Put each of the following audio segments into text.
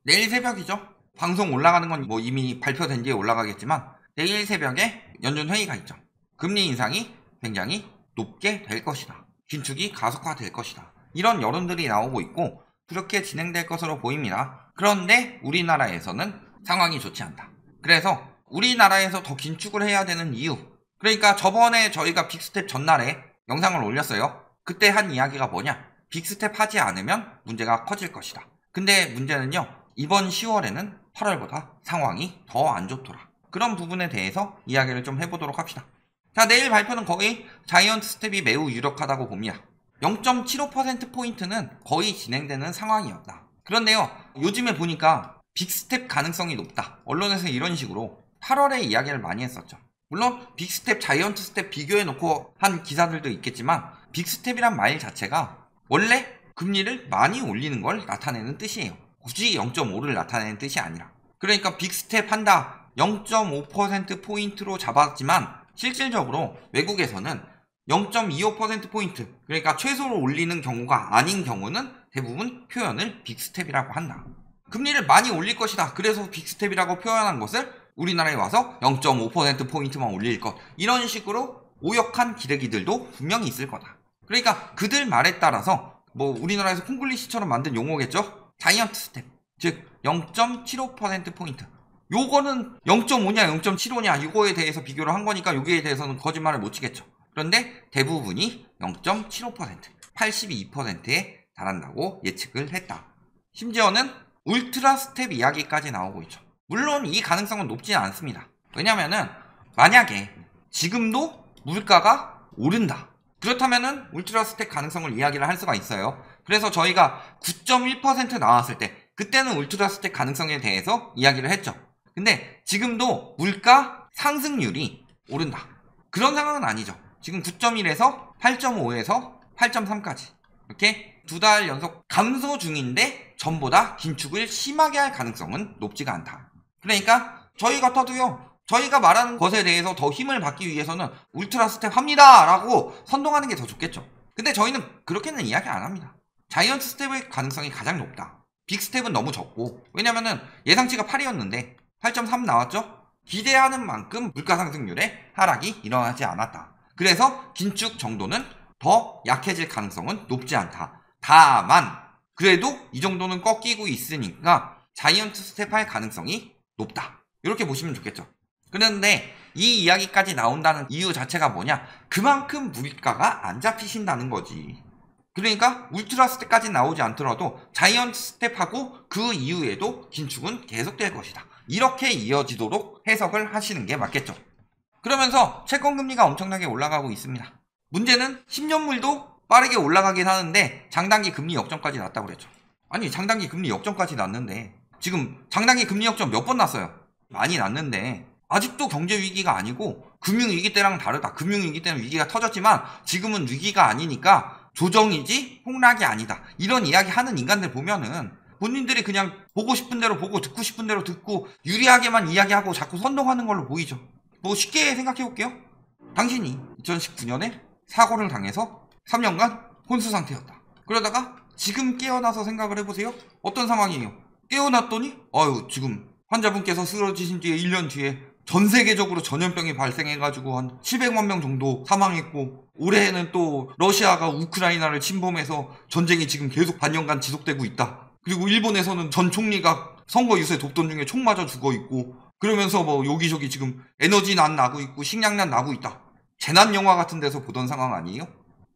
내일 새벽이죠. 방송 올라가는 건 뭐 이미 발표된 뒤에 올라가겠지만 내일 새벽에 연준 회의가 있죠. 금리 인상이 굉장히 높게 될 것이다. 긴축이 가속화될 것이다. 이런 여론들이 나오고 있고 그렇게 진행될 것으로 보입니다. 그런데 우리나라에서는 상황이 좋지 않다. 그래서 우리나라에서 더 긴축을 해야 되는 이유, 그러니까 저번에 저희가 빅스텝 전날에 영상을 올렸어요. 그때 한 이야기가 뭐냐, 빅스텝 하지 않으면 문제가 커질 것이다. 근데 문제는요, 이번 10월에는 8월보다 상황이 더 안 좋더라. 그런 부분에 대해서 이야기를 좀 해보도록 합시다. 자, 내일 발표는 거의 자이언트 스텝이 매우 유력하다고 봅니다. 0.75%포인트는 거의 진행되는 상황이었다. 그런데요, 요즘에 보니까 빅스텝 가능성이 높다. 언론에서 이런 식으로 8월에 이야기를 많이 했었죠. 물론 빅스텝, 자이언트 스텝 비교해놓고 한 기사들도 있겠지만 빅스텝이란 말 자체가 원래 금리를 많이 올리는 걸 나타내는 뜻이에요. 굳이 0.5를 나타내는 뜻이 아니라. 그러니까 빅스텝 한다 0.5%포인트로 잡았지만 실질적으로 외국에서는 0.25%포인트, 그러니까 최소로 올리는 경우가 아닌 경우는 대부분 표현을 빅스텝이라고 한다. 금리를 많이 올릴 것이다. 그래서 빅스텝이라고 표현한 것을 우리나라에 와서 0.5%포인트만 올릴 것, 이런 식으로 오역한 기레기들도 분명히 있을 거다. 그러니까 그들 말에 따라서 뭐 우리나라에서 콩글리시처럼 만든 용어겠죠? 자이언트 스텝, 즉 0.75%포인트. 요거는 0.5냐 0.75냐 이거에 대해서 비교를 한 거니까 여기에 대해서는 거짓말을 못 치겠죠. 그런데 대부분이 0.75%, 82%에 달한다고 예측을 했다. 심지어는 울트라 스텝 이야기까지 나오고 있죠. 물론 이 가능성은 높지는 않습니다. 왜냐면은 만약에 지금도 물가가 오른다, 그렇다면은 울트라 스텝 가능성을 이야기를 할 수가 있어요. 그래서 저희가 9.1% 나왔을 때 그때는 울트라 스텝 가능성에 대해서 이야기를 했죠. 근데 지금도 물가 상승률이 오른다, 그런 상황은 아니죠. 지금 9.1에서 8.5에서 8.3까지 이렇게 두 달 연속 감소 중인데 전보다 긴축을 심하게 할 가능성은 높지가 않다. 그러니까 저희 같아도요, 저희가 말하는 것에 대해서 더 힘을 받기 위해서는 울트라 스텝 합니다 라고 선동하는 게 더 좋겠죠. 근데 저희는 그렇게는 이야기 안 합니다. 자이언트 스텝의 가능성이 가장 높다. 빅 스텝은 너무 적고, 왜냐면은 예상치가 8이었는데 8.3 나왔죠? 기대하는 만큼 물가 상승률에 하락이 일어나지 않았다. 그래서 긴축 정도는 더 약해질 가능성은 높지 않다. 다만 그래도 이 정도는 꺾이고 있으니까 자이언트 스텝 할 가능성이 높다. 이렇게 보시면 좋겠죠. 그런데 이 이야기까지 나온다는 이유 자체가 뭐냐, 그만큼 물가가 안 잡히신다는 거지. 그러니까 울트라 스텝까지 나오지 않더라도 자이언트 스텝하고 그 이후에도 긴축은 계속될 것이다. 이렇게 이어지도록 해석을 하시는 게 맞겠죠. 그러면서 채권금리가 엄청나게 올라가고 있습니다. 문제는 10년물도 빠르게 올라가긴 하는데 장단기 금리 역전까지 났다고 그랬죠. 아니, 장단기 금리 역전까지 났는데 지금 장단기 금리 역전 몇 번 났어요. 많이 났는데 아직도 경제위기가 아니고 금융위기 때랑 다르다. 금융위기 때는 위기가 터졌지만 지금은 위기가 아니니까 조정이지 폭락이 아니다. 이런 이야기 하는 인간들 보면은 본인들이 그냥 보고 싶은 대로 보고 듣고 싶은 대로 듣고 유리하게만 이야기하고 자꾸 선동하는 걸로 보이죠. 뭐 쉽게 생각해 볼게요. 당신이 2019년에 사고를 당해서 3년간 혼수 상태였다. 그러다가 지금 깨어나서 생각을 해보세요. 어떤 상황이에요? 깨어났더니 지금 환자분께서 쓰러지신 뒤에 1년 뒤에 전 세계적으로 전염병이 발생해가지고 한 700만 명 정도 사망했고, 올해에는 또 러시아가 우크라이나를 침범해서 전쟁이 지금 계속 반년간 지속되고 있다. 그리고 일본에서는 전 총리가 선거 유세 돕던 중에 총 맞아 죽어 있고, 그러면서 뭐 여기저기 지금 에너지난 나고 있고 식량난 나고 있다. 재난 영화 같은 데서 보던 상황 아니에요?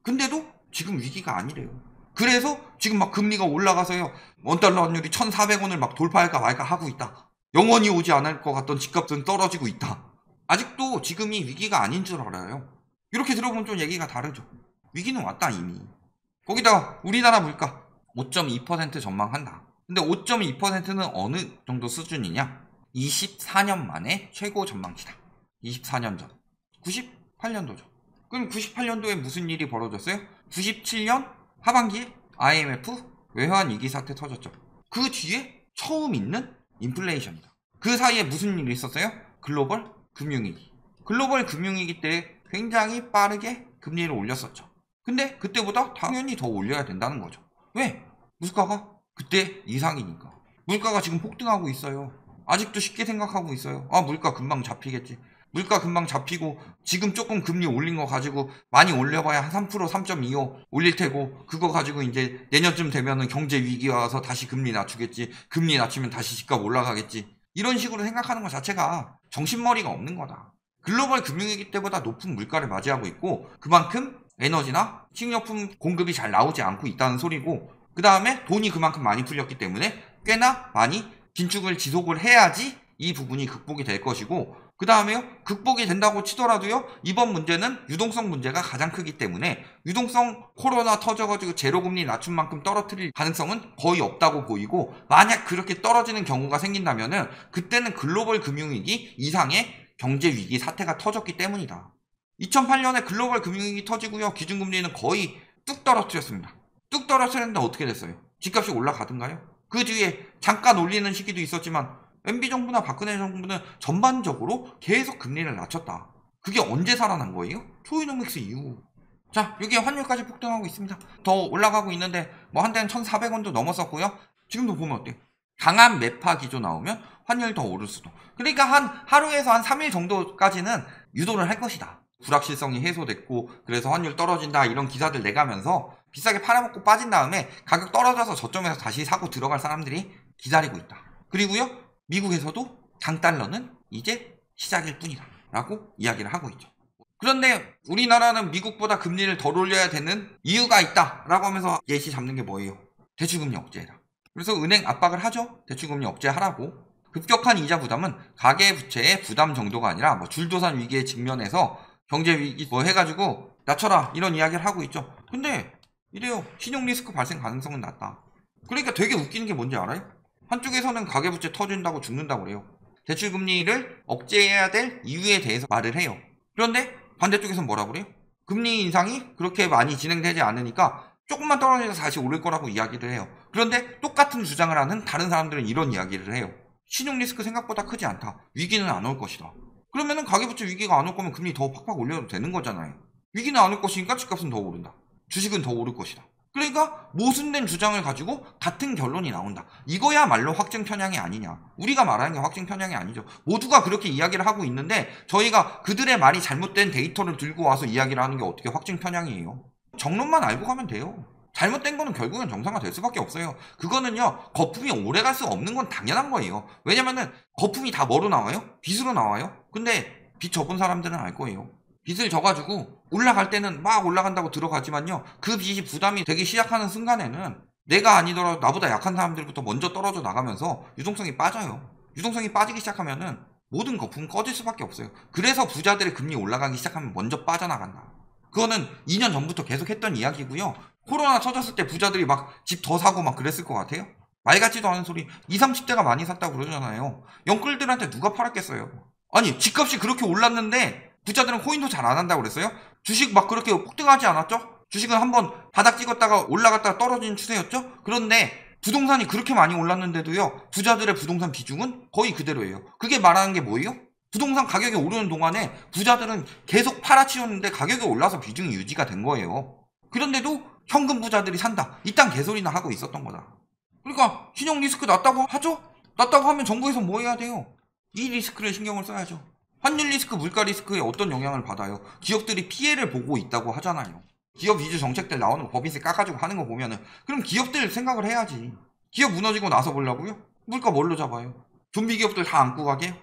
근데도 지금 위기가 아니래요. 그래서 지금 막 금리가 올라가서요, 원달러 환율이 1,400원을 막 돌파할까 말까 하고 있다. 영원히 오지 않을 것 같던 집값은 떨어지고 있다. 아직도 지금이 위기가 아닌 줄 알아요. 이렇게 들어보면 좀 얘기가 다르죠. 위기는 왔다 이미. 거기다가 우리나라 물가 5.2% 전망한다. 근데 5.2%는 어느 정도 수준이냐? 24년 만에 최고 전망치다. 24년 전. 98년도죠. 그럼 98년도에 무슨 일이 벌어졌어요? 97년 하반기에 IMF 외환 위기 사태 터졌죠. 그 뒤에 처음 있는 인플레이션이다. 그 사이에 무슨 일이 있었어요? 글로벌 금융위기. 글로벌 금융위기 때 굉장히 빠르게 금리를 올렸었죠. 근데 그때보다 당연히 더 올려야 된다는 거죠. 왜? 물가가 그때 이상이니까. 물가가 지금 폭등하고 있어요. 아직도 쉽게 생각하고 있어요. 아, 물가 금방 잡히겠지. 물가 금방 잡히고 지금 조금 금리 올린 거 가지고 많이 올려봐야 한 3%, 3.25 올릴 테고 그거 가지고 이제 내년쯤 되면은 경제 위기가 와서 다시 금리 낮추겠지. 금리 낮추면 다시 집값 올라가겠지. 이런 식으로 생각하는 것 자체가 정신머리가 없는 거다. 글로벌 금융위기 때보다 높은 물가를 맞이하고 있고 그만큼 에너지나 식료품 공급이 잘 나오지 않고 있다는 소리고 그 다음에 돈이 그만큼 많이 풀렸기 때문에 꽤나 많이 긴축을 지속을 해야지 이 부분이 극복이 될 것이고 그 다음에요 극복이 된다고 치더라도요 이번 문제는 유동성 문제가 가장 크기 때문에 유동성 코로나 터져가지고 제로금리 낮춘 만큼 떨어뜨릴 가능성은 거의 없다고 보이고 만약 그렇게 떨어지는 경우가 생긴다면은 그때는 글로벌 금융위기 이상의 경제위기 사태가 터졌기 때문이다. 2008년에 글로벌 금융위기 터지고요 기준금리는 거의 뚝 떨어뜨렸습니다. 뚝 떨어뜨렸는데 어떻게 됐어요? 집값이 올라가던가요? 그 뒤에 잠깐 올리는 시기도 있었지만 MB 정부나 박근혜 정부는 전반적으로 계속 금리를 낮췄다. 그게 언제 살아난 거예요? 초이노믹스 이후. 자, 여기에 환율까지 폭등하고 있습니다. 더 올라가고 있는데 뭐 한때는 1,400원도 넘었었고요. 지금도 보면 어때요? 강한 매파 기조 나오면 환율 더 오를 수도. 그러니까 하루에서 한 3일 정도까지는 유도를 할 것이다. 불확실성이 해소됐고 그래서 환율 떨어진다 이런 기사들 내가면서 비싸게 팔아먹고 빠진 다음에 가격 떨어져서 저점에서 다시 사고 들어갈 사람들이 기다리고 있다. 그리고요 미국에서도 강달러는 이제 시작일 뿐이다 라고 이야기를 하고 있죠. 그런데 우리나라는 미국보다 금리를 덜 올려야 되는 이유가 있다 라고 하면서 예시 잡는 게 뭐예요? 대출금리 억제라. 그래서 은행 압박을 하죠. 대출금리 억제하라고. 급격한 이자 부담은 가계부채의 부담 정도가 아니라 뭐 줄도산 위기에 직면해서 경제위기 뭐 해가지고 낮춰라 이런 이야기를 하고 있죠. 근데 이래요. 신용 리스크 발생 가능성은 낮다. 그러니까 되게 웃기는 게 뭔지 알아요? 한쪽에서는 가계부채 터진다고 죽는다고 그래요. 대출금리를 억제해야 될 이유에 대해서 말을 해요. 그런데 반대쪽에서는 뭐라 그래요? 금리 인상이 그렇게 많이 진행되지 않으니까 조금만 떨어져서 다시 오를 거라고 이야기를 해요. 그런데 똑같은 주장을 하는 다른 사람들은 이런 이야기를 해요. 신용 리스크 생각보다 크지 않다. 위기는 안 올 것이다. 그러면은 가계부채 위기가 안 올 거면 금리 더 팍팍 올려도 되는 거잖아요. 위기는 안 올 것이니까 집값은 더 오른다. 주식은 더 오를 것이다. 그러니까 모순된 주장을 가지고 같은 결론이 나온다. 이거야말로 확증 편향이 아니냐. 우리가 말하는 게 확증 편향이 아니죠. 모두가 그렇게 이야기를 하고 있는데 저희가 그들의 말이 잘못된 데이터를 들고 와서 이야기를 하는 게 어떻게 확증 편향이에요. 정론만 알고 가면 돼요. 잘못된 거는 결국엔 정상화 될 수밖에 없어요. 그거는요 거품이 오래 갈 수 없는 건 당연한 거예요. 왜냐면은 거품이 다 뭐로 나와요? 빚으로 나와요. 근데 빚 져본 사람들은 알 거예요. 빚을 져가지고 올라갈 때는 막 올라간다고 들어가지만요 그 빚이 부담이 되기 시작하는 순간에는 내가 아니더라도 나보다 약한 사람들부터 먼저 떨어져 나가면서 유동성이 빠져요. 유동성이 빠지기 시작하면은 모든 거품은 꺼질 수밖에 없어요. 그래서 부자들의 금리 올라가기 시작하면 먼저 빠져나간다. 그거는 2년 전부터 계속 했던 이야기고요. 코로나 터졌을 때 부자들이 막 집 더 사고 막 그랬을 것 같아요? 말 같지도 않은 소리. 20, 30대가 많이 샀다고 그러잖아요. 영끌들한테 누가 팔았겠어요? 아니 집값이 그렇게 올랐는데 부자들은 코인도 잘 안 한다고 그랬어요? 주식 막 그렇게 폭등하지 않았죠? 주식은 한번 바닥 찍었다가 올라갔다가 떨어지는 추세였죠? 그런데 부동산이 그렇게 많이 올랐는데도요 부자들의 부동산 비중은 거의 그대로예요. 그게 말하는 게 뭐예요? 부동산 가격이 오르는 동안에 부자들은 계속 팔아치웠는데 가격이 올라서 비중이 유지가 된 거예요. 그런데도 현금 부자들이 산다. 이딴 개소리나 하고 있었던 거다. 그러니까 신용 리스크 낮다고 하죠? 낮다고 하면 정부에서 뭐 해야 돼요? 이 리스크를 신경을 써야죠. 환율 리스크, 물가 리스크에 어떤 영향을 받아요? 기업들이 피해를 보고 있다고 하잖아요. 기업 위주 정책들 나오는 거 법인세 깎아주고 하는 거 보면은 그럼 기업들 생각을 해야지. 기업 무너지고 나서 보려고요? 물가 뭘로 잡아요? 좀비 기업들 다 안고 가게요?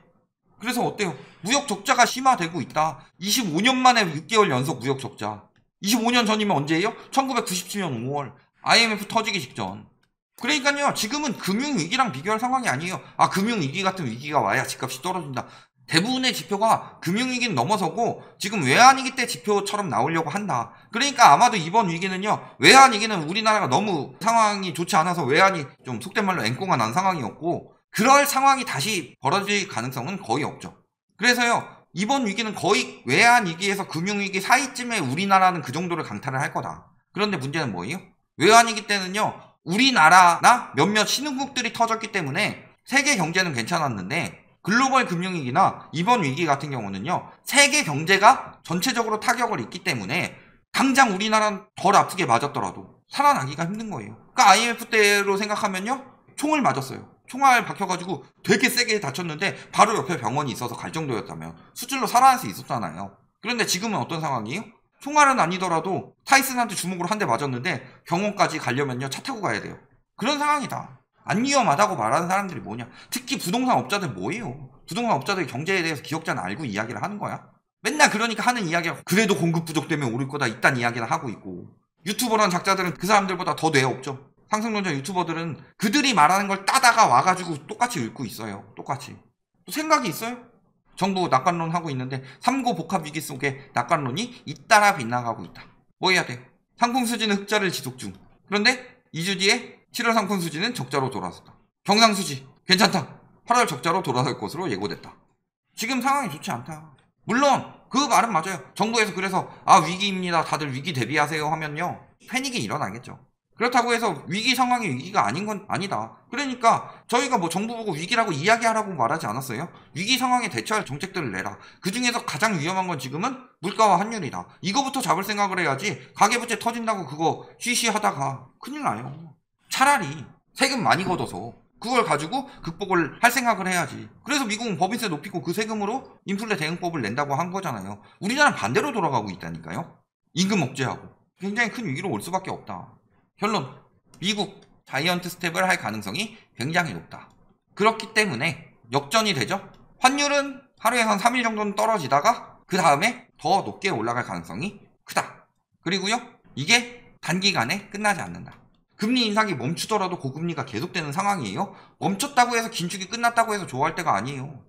그래서 어때요? 무역 적자가 심화되고 있다. 25년 만에 6개월 연속 무역 적자. 25년 전이면 언제예요? 1997년 5월 IMF 터지기 직전. 그러니까요 지금은 금융위기랑 비교할 상황이 아니에요. 아 금융위기 같은 위기가 와야 집값이 떨어진다. 대부분의 지표가 금융위기는 넘어서고 지금 외환위기 때 지표처럼 나오려고 한다. 그러니까 아마도 이번 위기는요 외환위기는 우리나라가 너무 상황이 좋지 않아서 외환이 좀 속된 말로 앵꼬가 난 상황이었고 그럴 상황이 다시 벌어질 가능성은 거의 없죠. 그래서요 이번 위기는 거의 외환위기에서 금융위기 사이쯤에 우리나라는 그 정도를 강탈을 할 거다. 그런데 문제는 뭐예요? 외환위기 때는요 우리나라나 몇몇 신흥국들이 터졌기 때문에 세계 경제는 괜찮았는데 글로벌 금융위기나 이번 위기 같은 경우는요 세계 경제가 전체적으로 타격을 입기 때문에 당장 우리나라는 덜 아프게 맞았더라도 살아나기가 힘든 거예요. 그러니까 IMF 때로 생각하면요 총을 맞았어요. 총알 박혀가지고 되게 세게 다쳤는데 바로 옆에 병원이 있어서 갈 정도였다면 수질로 살아날 수 있었잖아요. 그런데 지금은 어떤 상황이에요? 총알은 아니더라도 타이슨한테 주먹으로 한 대 맞았는데 병원까지 가려면요 차 타고 가야 돼요. 그런 상황이다. 안 위험하다고 말하는 사람들이 뭐냐? 특히 부동산 업자들 뭐예요? 부동산 업자들 경제에 대해서 기억자는 알고 이야기를 하는 거야? 맨날 그러니까 하는 이야기가 그래도 공급 부족 때문에 오를 거다 이딴 이야기를 하고 있고, 유튜버라는 작자들은 그 사람들보다 더 뇌 없죠. 상승론자 유튜버들은 그들이 말하는 걸 따다가 와가지고 똑같이 읽고 있어요. 똑같이. 또 생각이 있어요? 정부 낙관론 하고 있는데 삼고 복합 위기 속에 낙관론이 잇따라 빗나가고 있다. 뭐 해야 돼? 상품 수지는 흑자를 지속 중. 그런데 2주 뒤에 7월 상품 수지는 적자로 돌아섰다. 경상 수지 괜찮다. 8월 적자로 돌아설 것으로 예고됐다. 지금 상황이 좋지 않다. 물론 그 말은 맞아요. 정부에서 그래서 위기입니다. 다들 위기 대비하세요 하면요 패닉이 일어나겠죠. 그렇다고 해서 위기 상황이 위기가 아닌 건 아니다. 그러니까 저희가 뭐 정부 보고 위기라고 이야기하라고 말하지 않았어요? 위기 상황에 대처할 정책들을 내라. 그 중에서 가장 위험한 건 지금은 물가와 환율이다. 이거부터 잡을 생각을 해야지 가계부채 터진다고 그거 쉬쉬하다가 큰일 나요. 차라리 세금 많이 걷어서 그걸 가지고 극복을 할 생각을 해야지. 그래서 미국은 법인세 높이고 그 세금으로 인플레 대응법을 낸다고 한 거잖아요. 우리나라는 반대로 돌아가고 있다니까요. 임금 억제하고 굉장히 큰 위기로 올 수밖에 없다. 결론, 미국 자이언트 스텝을 할 가능성이 굉장히 높다. 그렇기 때문에 역전이 되죠. 환율은 하루에 한 3일 정도는 떨어지다가 그 다음에 더 높게 올라갈 가능성이 크다. 그리고요, 이게 단기간에 끝나지 않는다. 금리 인상이 멈추더라도 고금리가 계속되는 상황이에요. 멈췄다고 해서 긴축이 끝났다고 해서 좋아할 때가 아니에요.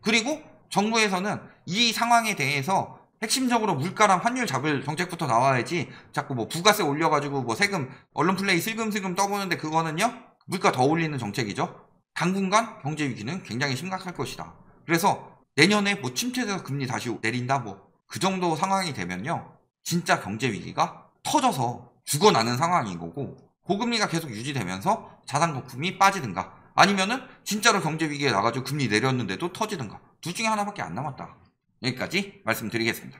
그리고 정부에서는 이 상황에 대해서 핵심적으로 물가랑 환율 잡을 정책부터 나와야지 자꾸 뭐 부가세 올려가지고 뭐 세금 언론 플레이 슬금슬금 떠보는데 그거는요 물가 더 올리는 정책이죠. 당분간 경제 위기는 굉장히 심각할 것이다. 그래서 내년에 뭐 침체돼서 금리 다시 내린다 뭐 그 정도 상황이 되면요 진짜 경제 위기가 터져서 죽어나는 상황인 거고, 고금리가 계속 유지되면서 자산 거품이 빠지든가 아니면은 진짜로 경제 위기에 나가지고 금리 내렸는데도 터지든가 둘 중에 하나밖에 안 남았다. 여기까지 말씀드리겠습니다.